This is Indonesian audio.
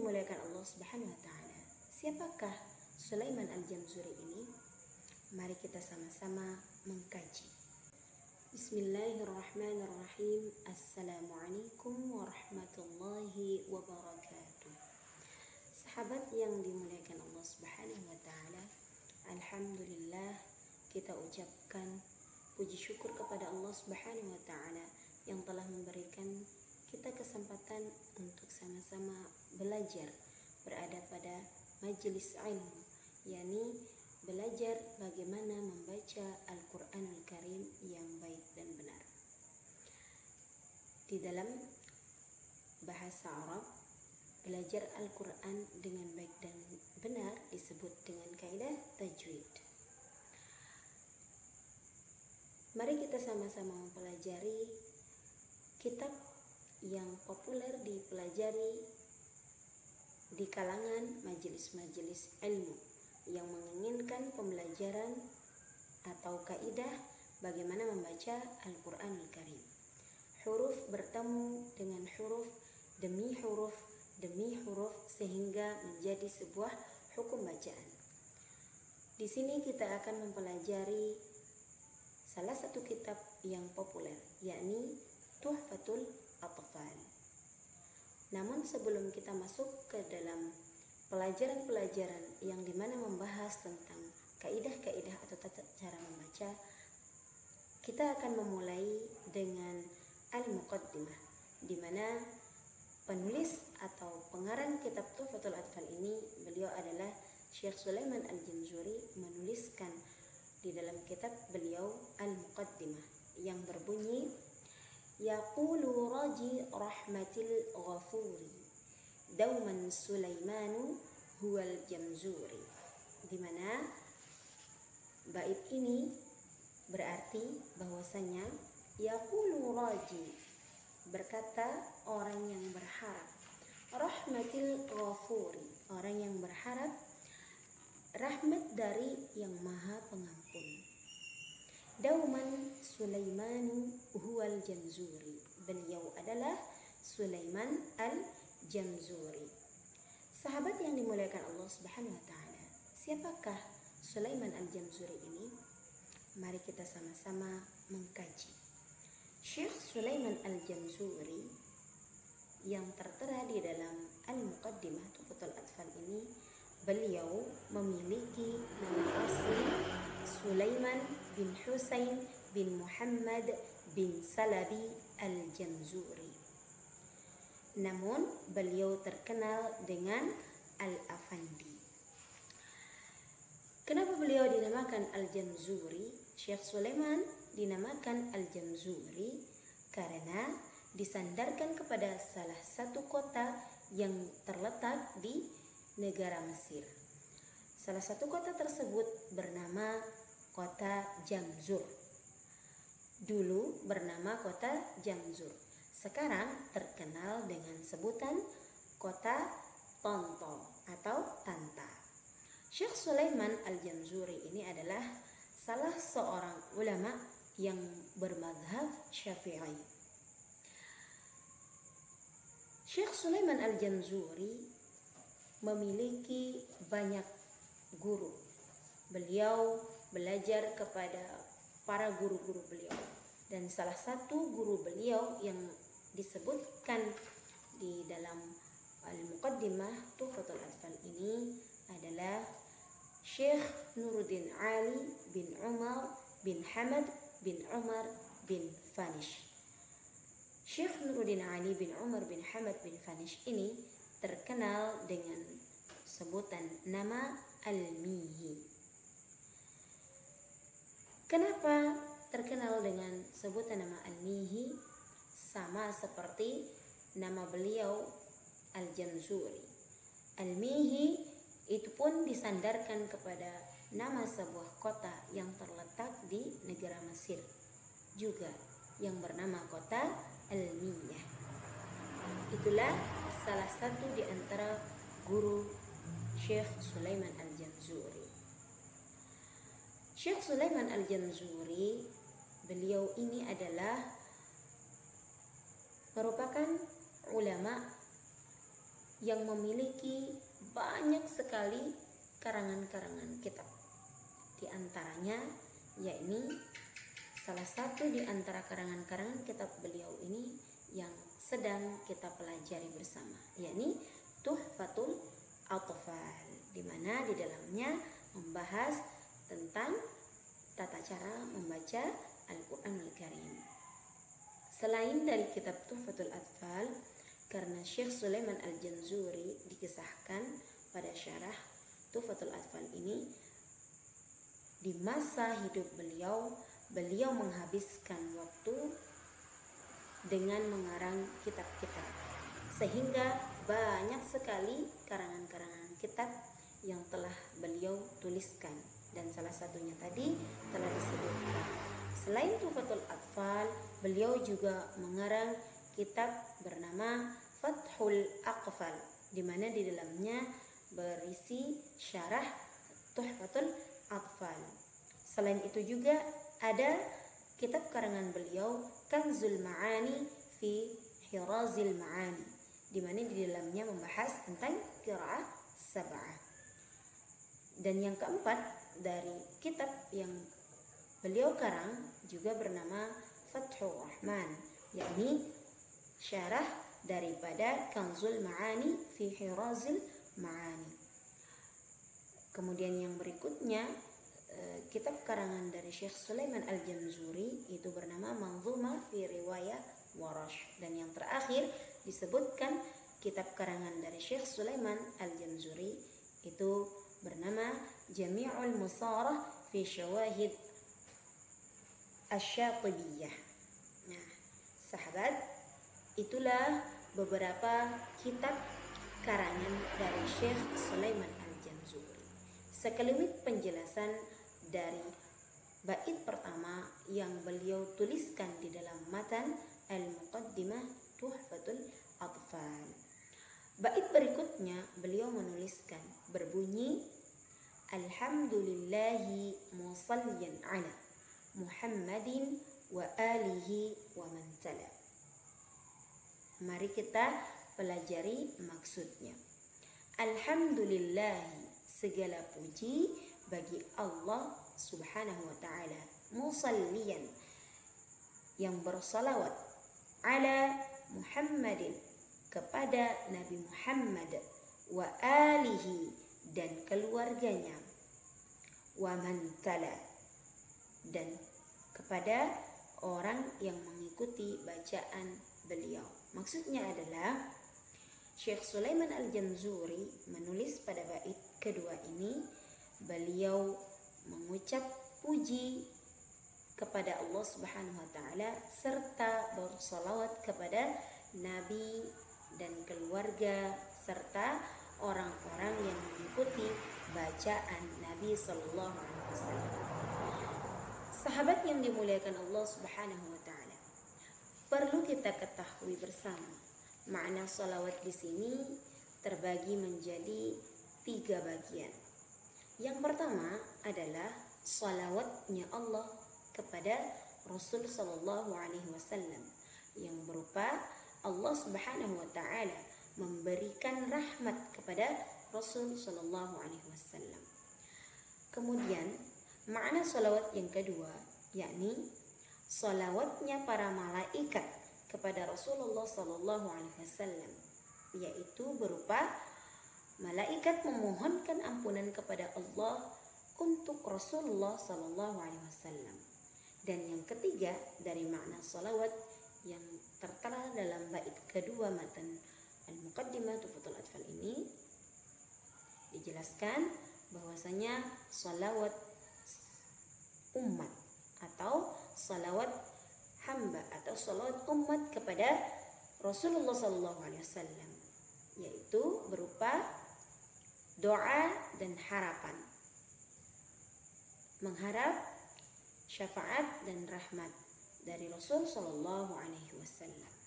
dimuliakan Allah Subhanahu wa taala. Siapakah Sulaiman Al-Jamzuri ini? Mari kita sama-sama mengkaji. Bismillahirrahmanirrahim. Assalamualaikum warahmatullahi wabarakatuh. Sahabat yang dimuliakan Allah Subhanahu wa taala, alhamdulillah kita ucapkan puji syukur kepada Allah Subhanahu wa taala yang telah memberikan kita kesempatan untuk sama-sama belajar, berada pada majelis ilmu, yakni belajar bagaimana membaca Al-Quranul Karim yang baik dan benar. Di dalam bahasa Arab, belajar Al-Quran dengan baik dan benar disebut dengan kaidah tajwid. Mari kita sama-sama mempelajari kitab yang populer dipelajari di kalangan majelis-majelis ilmu yang menginginkan pembelajaran atau kaidah bagaimana membaca Al-Quranul Karim. Huruf bertemu dengan huruf demi huruf sehingga menjadi sebuah hukum bacaan. Di sini kita akan mempelajari salah satu kitab yang populer, yakni Tuhfatul Atfal. Namun sebelum kita masuk ke dalam pelajaran-pelajaran yang dimana membahas tentang kaidah-kaidah atau tata cara membaca, kita akan memulai dengan Al-Muqaddimah, di mana penulis atau pengarang kitab Tuhfatul Atfal ini, beliau adalah Syekh Sulaiman Al-Jamzuri, menuliskan di dalam kitab beliau Al-Muqaddimah yang berbunyi Yaqulu raji rahmatil ghafuri dauman Sulaimanu huwal Jamzuri, di mana bait ini berarti bahwasanya yaqulu raji, berkata orang yang berharap, rahmatil ghafuri, orang yang berharap rahmat dari yang maha pengampun. Dauman Sulaimanu huwal Jamzuri, beliau adalah Sulaiman Al-Jamzuri. Sahabat yang dimuliakan Allah Subhanahu wa taala, siapakah Sulaiman Al-Jamzuri ini? Mari kita sama-sama mengkaji. Syekh Sulaiman Al-Jamzuri yang tertera di dalam Al-Muqaddimah Tuhfatul Atfal ini, beliau memiliki nama asli Sulaiman bin Husain bin Muhammad bin Salabi Al-Jamzuri. Namun beliau terkenal dengan Al-Afandi. Kenapa beliau dinamakan Al-Jamzuri? Syekh Sulaiman dinamakan Al-Jamzuri karena disandarkan kepada salah satu kota yang terletak di negara Mesir. Salah satu kota tersebut bernama kota Jamzur. Dulu bernama kota Jamzur. Sekarang terkenal dengan sebutan kota Tonto atau Tanta. Syekh Sulaiman Al-Jamzuri ini adalah salah seorang ulama yang bermadzhab Syafi'i. Syekh Sulaiman Al-Jamzuri memiliki banyak guru. Beliau belajar kepada para guru-guru beliau, dan salah satu guru beliau yang disebutkan di dalam Al-Muqaddimah Tuhfatul Atfal ini adalah Syekh Nuruddin Ali bin Umar bin Hamad bin Umar bin Fanish. Syekh Nuruddin Ali bin Umar bin Hamad bin Fanish ini terkenal dengan sebutan nama Al-Mihi. Kenapa terkenal dengan sebutan nama Al-Mihi? Sama seperti nama beliau Al-Jamzuri. Al-Mihi itu pun disandarkan kepada nama sebuah kota yang terletak di negara Mesir juga, yang bernama kota Al-Miyah. Itulah salah satu di antara guru Syekh Sulaiman Al-Jamzuri. Syekh Sulaiman Al-Jamzuri, beliau ini adalah merupakan ulama yang memiliki banyak sekali karangan-karangan kitab. Di antaranya yakni salah satu di antara karangan-karangan kitab beliau ini yang sedang kita pelajari bersama, yakni Tuhfatul Atfal, di mana di dalamnya membahas tentang tata cara membaca Al-Qur'anul Karim. Selain dari kitab Tuhfatul Atfal, karena Syekh Sulaiman Al-Janzuri dikisahkan pada syarah Tuhfatul Atfal ini, di masa hidup beliau menghabiskan waktu dengan mengarang kitab-kitab, sehingga banyak sekali karangan-karangan kitab yang telah beliau tuliskan, dan salah satunya tadi telah disebutkan. Selain Tuhfatul Atfal, beliau juga mengarang kitab bernama Fathul Aqfal, di mana di dalamnya berisi syarah Tuhfatul Atfal. Selain itu juga ada kitab karangan beliau Kanzul Ma'ani fi Hirazil Ma'ani, di mana di dalamnya membahas tentang qiraah sab'ah. Dan yang keempat dari kitab yang beliau karang juga bernama Fathur Rahman, yakni syarah daripada Kanzul Ma'ani fi Hirazil Ma'ani. Kemudian yang berikutnya kitab karangan dari Syekh Sulaiman Al-Janzuri itu bernama Manzumah fi Riwayah Warash. Dan yang terakhir disebutkan kitab karangan dari Syekh Sulaiman Al-Janzuri itu bernama Jami'ul Musarah fi Syawahid Asy-Syatibiyah. Nah, sahabat, itulah beberapa kitab karangan dari Syekh Sulaiman Al-Janzuri. Sekelumit penjelasan dari bait pertama yang beliau tuliskan di dalam matan Al-Muqaddimah Tuhfatul Atfal. Bait berikutnya beliau menuliskan berbunyi, Alhamdulillahi musalliyan ala Muhammadin wa alihi wa man tala. Mari kita pelajari maksudnya. Alhamdulillahi, segala puji bagi Allah Subhanahu wa ta'ala, musalliyan, yang bersalawat, ala Muhammadin, kepada Nabi Muhammad, wa alihi, dan keluarganya, wa man tala, dan kepada orang yang mengikuti bacaan beliau. Maksudnya adalah Syekh Sulaiman Al-Janzuri menulis pada bait kedua ini, beliau mengucap puji kepada Allah Subhanahu wa ta'ala serta bersalawat kepada Nabi dan keluarga serta orang-orang yang mengikuti bacaan Nabi sallallahu alaihi wasallam. Sahabat yang dimuliakan Allah Subhanahu wa ta'ala, perlu kita ketahui bersama, makna salawat di sini terbagi menjadi 3 bagian. Yang pertama adalah salawatnya Allah kepada Rasul sallallahu alaihi wasallam, yang berupa Allah Subhanahu wa ta'ala memberikan rahmat kepada Rasul sallallahu alaihi wasallam. Kemudian makna salawat yang kedua yakni salawatnya para malaikat kepada Rasulullah sallallahu alaihi wasallam, yaitu berupa malaikat memohonkan ampunan kepada Allah untuk Rasulullah sallallahu alaihi wasallam. Dan yang ketiga dari makna salawat yang tertera dalam bait kedua matan Al-Muqaddimah Tuhfatul Atfal ini dijelaskan bahwasanya salawat umat atau salawat hamba atau salawat umat kepada Rasulullah sallallahu alaihi wasallam, yaitu berupa doa dan harapan, mengharap syafaat dan rahmat dari Rasul sallallahu alaihi wasallam.